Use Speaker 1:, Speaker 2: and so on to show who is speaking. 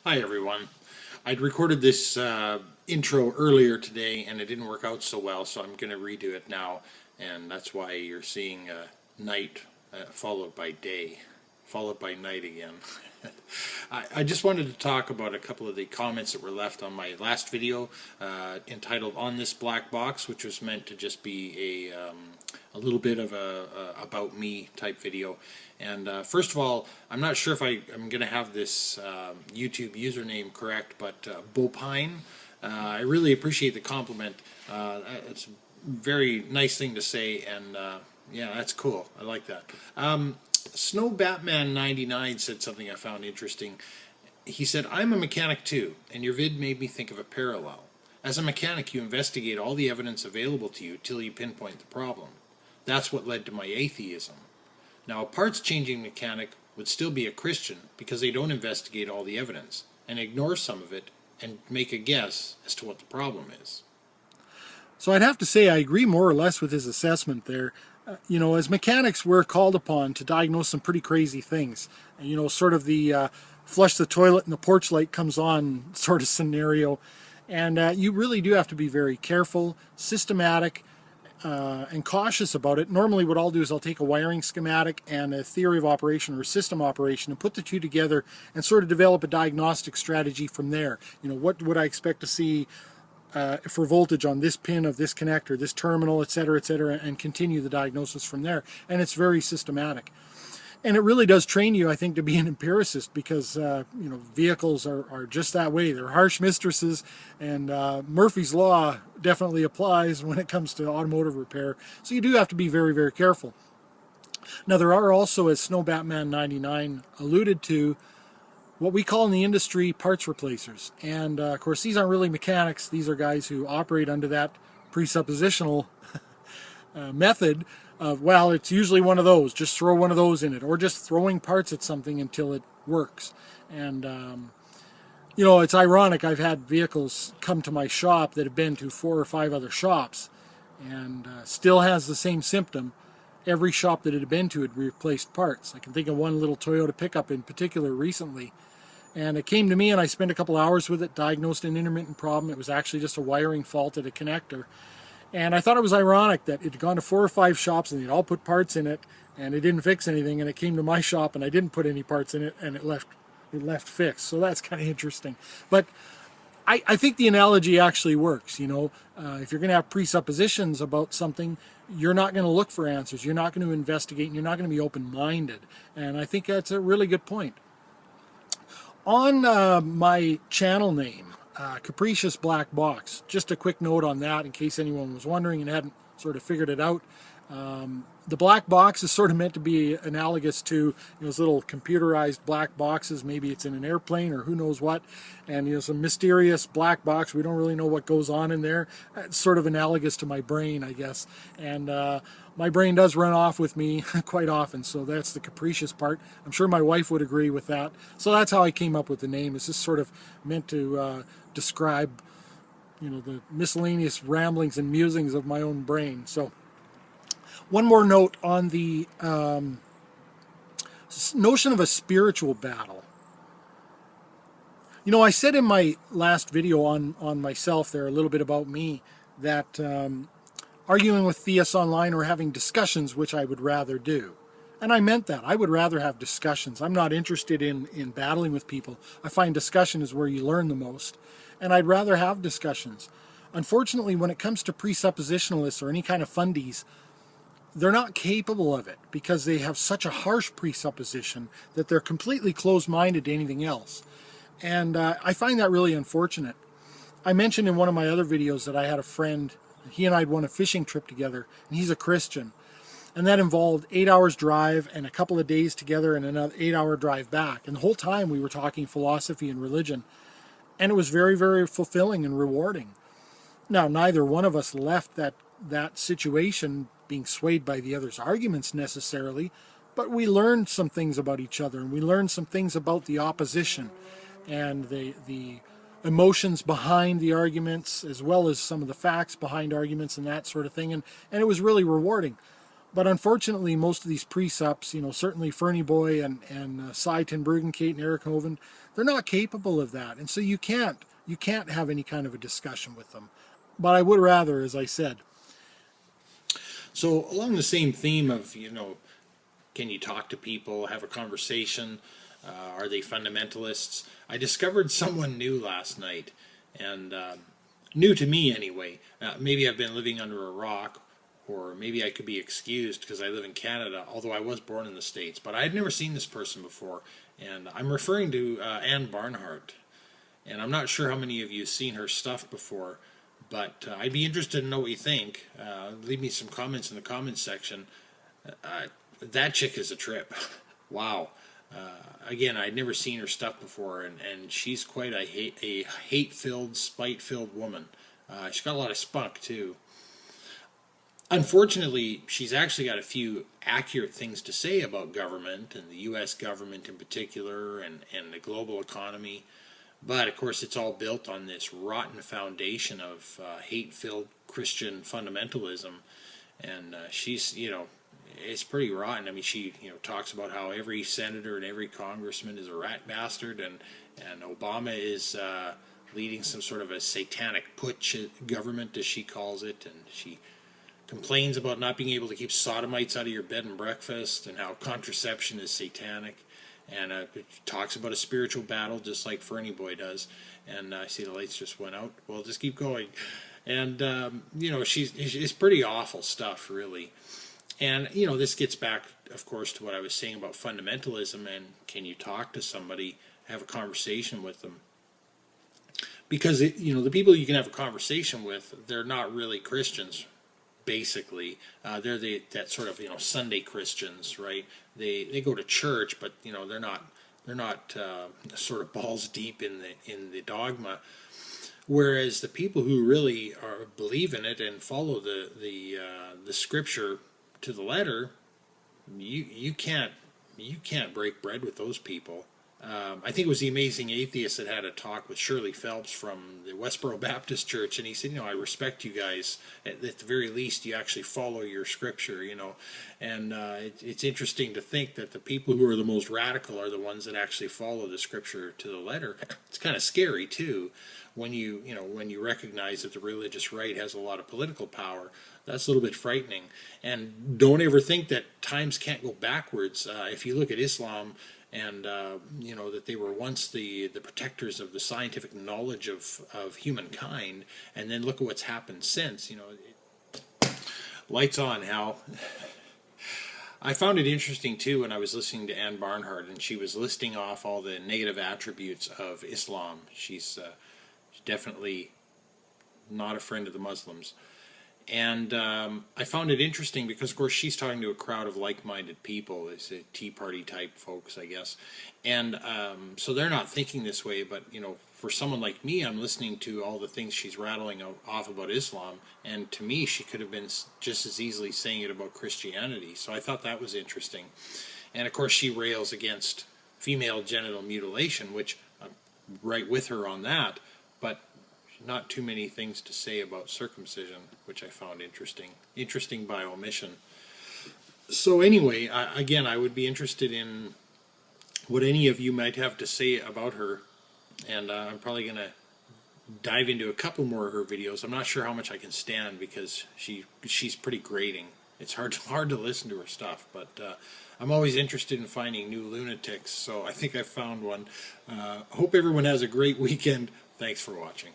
Speaker 1: Hi everyone. I'd recorded this intro earlier today and it didn't work out so well, so I'm going to redo it now, and that's why you're seeing night followed by day, followed by night again. I just wanted to talk about a couple of the comments that were left on my last video entitled "On This Black Box," which was meant to just be a little bit of a about me type video. And first of all, I'm not sure if I'm going to have this YouTube username correct, but Bopine, I really appreciate the compliment. It's a very nice thing to say, and yeah, that's cool. I like that. Snow Batman 99 said something I found interesting. He said, "I'm a mechanic too, and your vid made me think of a parallel. As a mechanic, you investigate all the evidence available to you till you pinpoint the problem. That's what led to my atheism. Now, a parts-changing mechanic would still be a Christian because they don't investigate all the evidence and ignore some of it and make a guess as to what the problem is."
Speaker 2: So I'd have to say I agree more or less with his assessment there. As mechanics, we're called upon to diagnose some pretty crazy things. Sort of the flush the toilet and the porch light comes on sort of scenario. And you really do have to be very careful, systematic, and cautious about it. Normally what I'll do is I'll take a wiring schematic and a theory of operation or system operation and put the two together and sort of develop a diagnostic strategy from there. What would I expect to see for voltage on this pin of this connector, this terminal, etc., and continue the diagnosis from there. And it's very systematic. And it really does train you, I think, to be an empiricist because, vehicles are just that way. They're harsh mistresses, and Murphy's Law definitely applies when it comes to automotive repair. So you do have to be very, very careful. Now, there are also, as Snow Batman 99 alluded to, what we call in the industry parts replacers. And of course, these aren't really mechanics. These are guys who operate under that presuppositional method of, well, it's usually one of those, just throw one of those in it, or just throwing parts at something until it works. And, it's ironic. I've had vehicles come to my shop that have been to 4 or 5 other shops and still has the same symptom. Every shop that it had been to had replaced parts. I can think of one little Toyota pickup in particular recently. And it came to me and I spent a couple hours with it, diagnosed an intermittent problem. It was actually just a wiring fault at a connector. And I thought it was ironic that it had gone to 4 or 5 shops and they'd all put parts in it and it didn't fix anything. And it came to my shop and I didn't put any parts in it and it left fixed. So that's kind of interesting. But I think the analogy actually works. If you're going to have presuppositions about something, you're not going to look for answers. You're not going to investigate, and you're not going to be open-minded. And I think that's a really good point. On my channel name, Capricious Black Box, just a quick note on that in case anyone was wondering and hadn't sort of figured it out. The black box is sort of meant to be analogous to those little computerized black boxes. Maybe it's in an airplane or who knows what, and some mysterious black box. We don't really know what goes on in there. It's sort of analogous to my brain, I guess. And my brain does run off with me quite often, so that's the capricious part. I'm sure my wife would agree with that. So that's how I came up with the name. It's just sort of meant to describe the miscellaneous ramblings and musings of my own brain. So one more note on the notion of a spiritual battle. I said in my last video on myself there, a little bit about me, that arguing with theists online or having discussions, which I would rather do. And I meant that. I would rather have discussions. I'm not interested in battling with people. I find discussion is where you learn the most. And I'd rather have discussions. Unfortunately, when it comes to presuppositionalists or any kind of fundies, they're not capable of it because they have such a harsh presupposition that they're completely closed-minded to anything else. And I find that really unfortunate. I mentioned in one of my other videos that I had a friend, he and I had won a fishing trip together, and he's a Christian. And that involved 8 hours drive and a couple of days together and another 8-hour drive back. And the whole time we were talking philosophy and religion. And it was very, very fulfilling and rewarding. Now, neither one of us left that situation being swayed by the other's arguments necessarily, but we learned some things about each other, and we learned some things about the opposition and the emotions behind the arguments, as well as some of the facts behind arguments and that sort of thing, and it was really rewarding. But unfortunately, most of these precepts, certainly Fernie Boy and Cy ten Bruggen, Kate and Eric Hoven, they're not capable of that, and so you can't have any kind of a discussion with them. But I would rather, as I said.
Speaker 1: So along the same theme of, can you talk to people, have a conversation? Are they fundamentalists? I discovered someone new last night, and new to me anyway. Maybe I've been living under a rock, or maybe I could be excused because I live in Canada, although I was born in the States. But I had never seen this person before, and I'm referring to Ann Barnhart. And I'm not sure how many of you have seen her stuff before, but I'd be interested to know what you think. Leave me some comments in the comments section. That chick is a trip. Wow. Again, I'd never seen her stuff before, and she's quite a hate-filled, spite-filled woman. She's got a lot of spunk, too. Unfortunately, she's actually got a few accurate things to say about government, and the U.S. government in particular, and the global economy. But, of course, it's all built on this rotten foundation of hate-filled Christian fundamentalism. And she's, it's pretty rotten. I mean, she, talks about how every senator and every congressman is a rat bastard, and Obama is leading some sort of a satanic putsch government, as she calls it, and she complains about not being able to keep sodomites out of your bed and breakfast, and how contraception is satanic. And talks about a spiritual battle, just like Fernie Boy does. And I see the lights just went out. Well, just keep going. And, it's pretty awful stuff, really. And, this gets back, of course, to what I was saying about fundamentalism, and can you talk to somebody, have a conversation with them? Because, the people you can have a conversation with, they're not really Christians, basically. They're that sort of, Sunday Christians, right? They go to church, but, they're not sort of balls deep in the dogma. Whereas the people who really believe in it and follow the scripture to the letter, you can't break bread with those people. I think it was the Amazing Atheist that had a talk with Shirley Phelps from the Westboro Baptist Church, and he said, I respect you guys. At the very least, you actually follow your scripture, And it's interesting to think that the people who are the most radical are the ones that actually follow the scripture to the letter. It's kind of scary, too, when you recognize that the religious right has a lot of political power. That's a little bit frightening. And don't ever think that times can't go backwards. If you look at Islam, and that they were once the protectors of the scientific knowledge of humankind, and then look at what's happened since. Lights on, Hal. I found it interesting too when I was listening to Ann Barnhart, and she was listing off all the negative attributes of Islam. She's definitely not a friend of the Muslims. And I found it interesting because, of course, she's talking to a crowd of like-minded people. It's a Tea Party type folks, I guess. And so they're not thinking this way. But, for someone like me, I'm listening to all the things she's rattling off about Islam. And to me, she could have been just as easily saying it about Christianity. So I thought that was interesting. And, of course, she rails against female genital mutilation, which I'm right with her on that. But not too many things to say about circumcision, which I found interesting by omission. So anyway, I would be interested in what any of you might have to say about her, and I'm probably going to dive into a couple more of her videos. I'm not sure how much I can stand because she's pretty grating. It's hard to listen to her stuff, but I'm always interested in finding new lunatics, so I think I found one. Hope everyone has a great weekend. Thanks for watching.